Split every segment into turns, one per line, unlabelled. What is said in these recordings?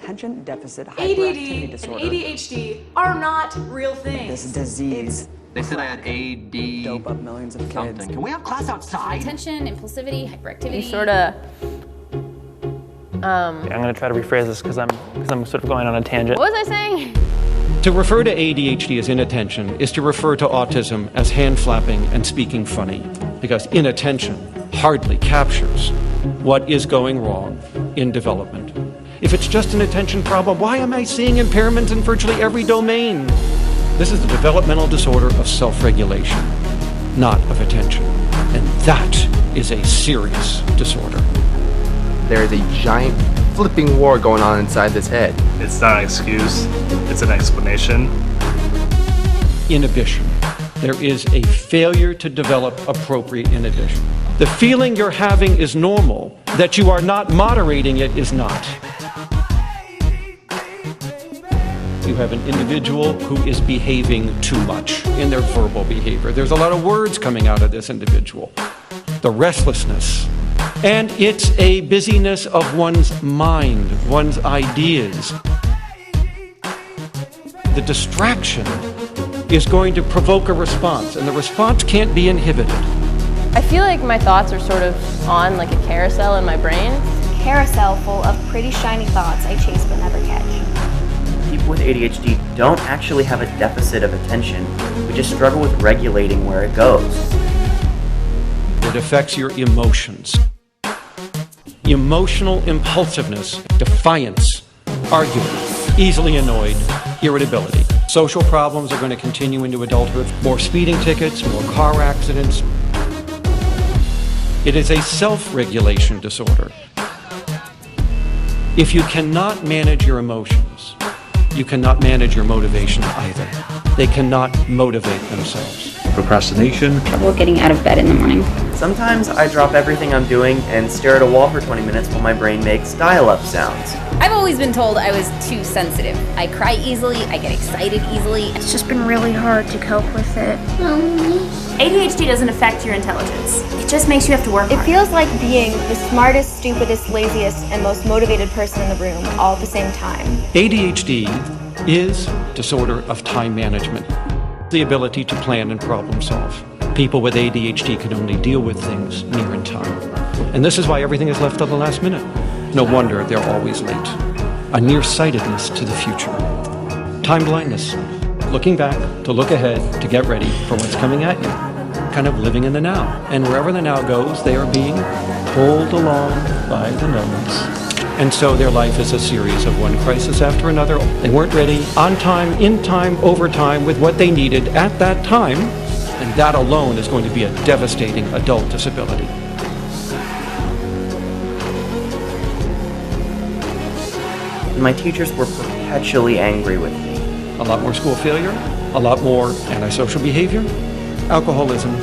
attention deficit hyperactivity
ADD
disorder.
and ADHD are not real things.
This disease.
They said I had AD
Dope up millions of kids.
something. Can we have class outside?
Attention, impulsivity, hyperactivity.
You sort of.
I'm going to try to rephrase this because I'm sort of going on a tangent.
What was I saying?
To refer to ADHD as inattention is to refer to autism as hand flapping and speaking funny, because inattention hardly captures what is going wrong in development. If it's just an attention problem, why am I seeing impairments in virtually every domain? This is a developmental disorder of self-regulation, not of attention. And that is a serious disorder.
There's a giant flipping war going on inside this head.
It's not an excuse, it's an explanation.
Inhibition. There is a failure to develop appropriate inhibition. The feeling you're having is normal. That you are not moderating it is not. You have an individual who is behaving too much in their verbal behavior. There's a lot of words coming out of this individual. The restlessness. And it's a busyness of one's mind, one's ideas. The distraction is going to provoke a response, and the response can't be inhibited.
I feel like my thoughts are sort of on like a carousel in my brain.
Carousel full of pretty shiny thoughts I chase but never catch.
People with ADHD don't actually have a deficit of attention. We just struggle with regulating where it goes.
It affects your emotions. Emotional impulsiveness, defiance, argument, easily annoyed, irritability. Social problems are going to continue into adulthood. More speeding tickets, more car accidents. It is a self-regulation disorder. If you cannot manage your emotions, you cannot manage your motivation either. They cannot motivate themselves.
Procrastination.
Trouble getting out of bed in the morning.
Sometimes I drop everything I'm doing and stare at a wall for 20 minutes while my brain makes dial-up sounds.
I've always been told I was too sensitive. I cry easily, I get excited easily.
It's just been really hard to cope with it.
ADHD doesn't affect your intelligence. It just makes you have to work
It
hard.
feels like being the smartest, stupidest, laziest, and most motivated person in the room all at the same time.
ADHD is disorder of time management, the ability to plan and problem solve. People with ADHD can only deal with things near in time. And this is why everything is left to the last minute. No wonder they're always late. A nearsightedness to the future. Time blindness. Looking back to look ahead to get ready for what's coming at you. Kind of living in the now. And wherever the now goes, they are being pulled along by the nose. And so their life is a series of one crisis after another. They weren't ready on time, in time, over time, with what they needed at that time. And that alone is going to be a devastating adult disability.
My teachers were perpetually angry with me.
A lot more school failure, a lot more antisocial behavior, alcoholism,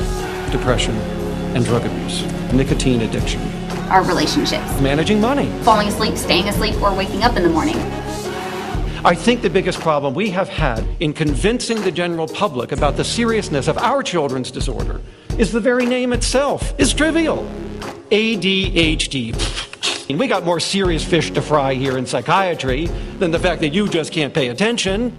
depression, and drug abuse, nicotine addiction.
Our relationships.
Managing money.
Falling asleep, staying asleep, or waking up in the morning.
I think the biggest problem we have had in convincing the general public about the seriousness of our children's disorder is the very name itself is trivial. ADHD. We got more serious fish to fry here in psychiatry than the fact that you just can't pay attention.